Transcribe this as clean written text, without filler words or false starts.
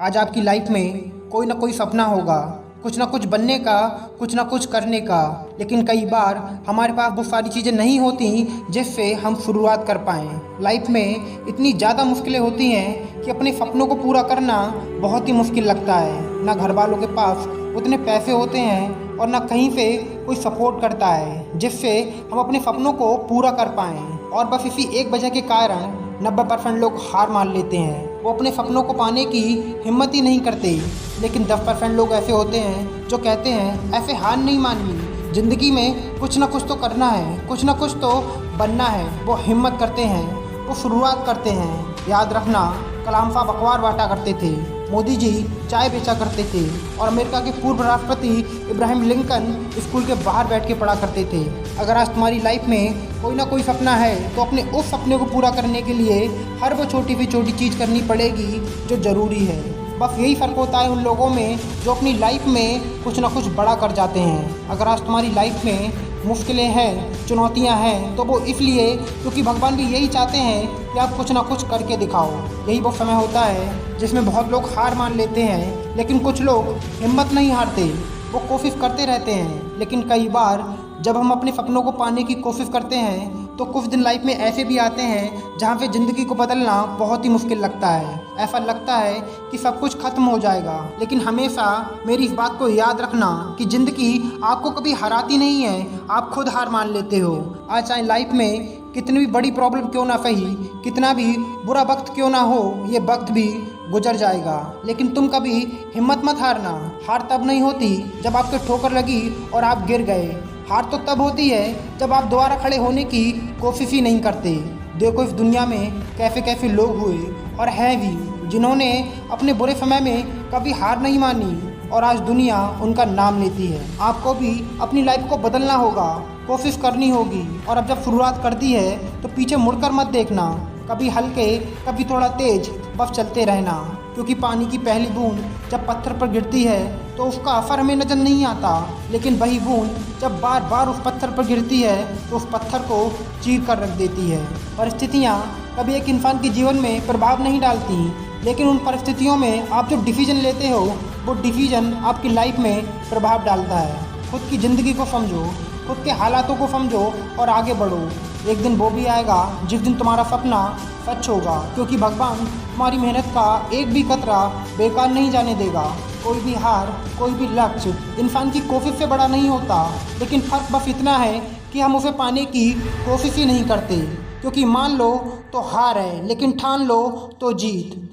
आज आपकी लाइफ में कोई ना कोई सपना होगा, कुछ ना कुछ बनने का, कुछ ना कुछ करने का। लेकिन कई बार हमारे पास वो सारी चीज़ें नहीं होती जिससे हम शुरुआत कर पाएँ। लाइफ में इतनी ज़्यादा मुश्किलें होती हैं कि अपने सपनों को पूरा करना बहुत ही मुश्किल लगता है। ना घर वालों के पास उतने पैसे होते हैं और ना कहीं से कोई सपोर्ट करता है जिससे हम अपने सपनों को पूरा कर पाएँ। और बस इसी एक वजह के कारण 90% लोग हार मान लेते हैं। वो अपने सपनों को पाने की हिम्मत ही नहीं करते। लेकिन 10% लोग ऐसे होते हैं जो कहते हैं ऐसे हार नहीं माननी, ज़िंदगी में कुछ ना कुछ तो करना है, कुछ ना कुछ तो बनना है। वो हिम्मत करते हैं, वो शुरुआत करते हैं। याद रखना, कलाम साहब अखबार बांटा करते थे, मोदी जी चाय बेचा करते थे और अमेरिका के पूर्व राष्ट्रपति इब्राहिम लिंकन स्कूल के बाहर बैठ के पढ़ा करते थे। अगर आज तुम्हारी लाइफ में कोई ना कोई सपना है तो अपने उस सपने को पूरा करने के लिए हर वो छोटी से छोटी चीज़ करनी पड़ेगी जो ज़रूरी है। बस यही फ़र्क होता है उन लोगों में जो अपनी लाइफ में कुछ ना कुछ बड़ा कर जाते हैं। अगर आज तुम्हारी लाइफ में मुश्किलें हैं, चुनौतियां हैं, तो वो इसलिए क्योंकि भगवान भी यही चाहते हैं कि आप कुछ ना कुछ करके दिखाओ। यही वो समय होता है जिसमें बहुत लोग हार मान लेते हैं, लेकिन कुछ लोग हिम्मत नहीं हारते, वो कोशिश करते रहते हैं। लेकिन कई बार जब हम अपने सपनों को पाने की कोशिश करते हैं तो कुछ दिन लाइफ में ऐसे भी आते हैं जहाँ पे ज़िंदगी को बदलना बहुत ही मुश्किल लगता है। ऐसा लगता है कि सब कुछ खत्म हो जाएगा। लेकिन हमेशा मेरी इस बात को याद रखना कि ज़िंदगी आपको कभी हराती नहीं है, आप खुद हार मान लेते हो। आज चाहे लाइफ में कितनी भी बड़ी प्रॉब्लम क्यों ना सही, कितना भी बुरा वक्त क्यों ना हो, ये वक्त भी गुजर जाएगा। लेकिन तुम कभी हिम्मत मत हारना। हार तब नहीं होती जब आपके ठोकर लगी और आप गिर गए। हार तो तब होती है जब आप दोबारा खड़े होने की कोशिश ही नहीं करते। देखो इस दुनिया में कैसे कैसे लोग हुए और हैं भी जिन्होंने अपने बुरे समय में कभी हार नहीं मानी और आज दुनिया उनका नाम लेती है। आपको भी अपनी लाइफ को बदलना होगा, कोशिश करनी होगी। और अब जब शुरुआत कर दी है तो पीछे मुड़कर मत देखना, कभी हल्के कभी थोड़ा तेज, बस चलते रहना। क्योंकि पानी की पहली बूंद जब पत्थर पर गिरती है तो उसका असर हमें नज़र नहीं आता, लेकिन वही बूंद जब बार बार उस पत्थर पर गिरती है तो उस पत्थर को चीर कर रख देती है। परिस्थितियाँ कभी एक इंसान के जीवन में प्रभाव नहीं डालती, लेकिन उन परिस्थितियों में आप जो डिसीजन लेते हो वो डिसीजन आपकी लाइफ में प्रभाव डालता है। खुद की ज़िंदगी को समझो, खुद के हालातों को समझो और आगे बढ़ो। एक दिन वो भी आएगा जिस दिन तुम्हारा सपना सच होगा, क्योंकि भगवान तुम्हारी मेहनत का एक भी कतरा बेकार नहीं जाने देगा। कोई भी हार, कोई भी लक्ष्य इंसान की कोशिश से बड़ा नहीं होता, लेकिन फर्क बस इतना है कि हम उसे पाने की कोशिश ही नहीं करते। क्योंकि मान लो तो हार है, लेकिन ठान लो तो जीत।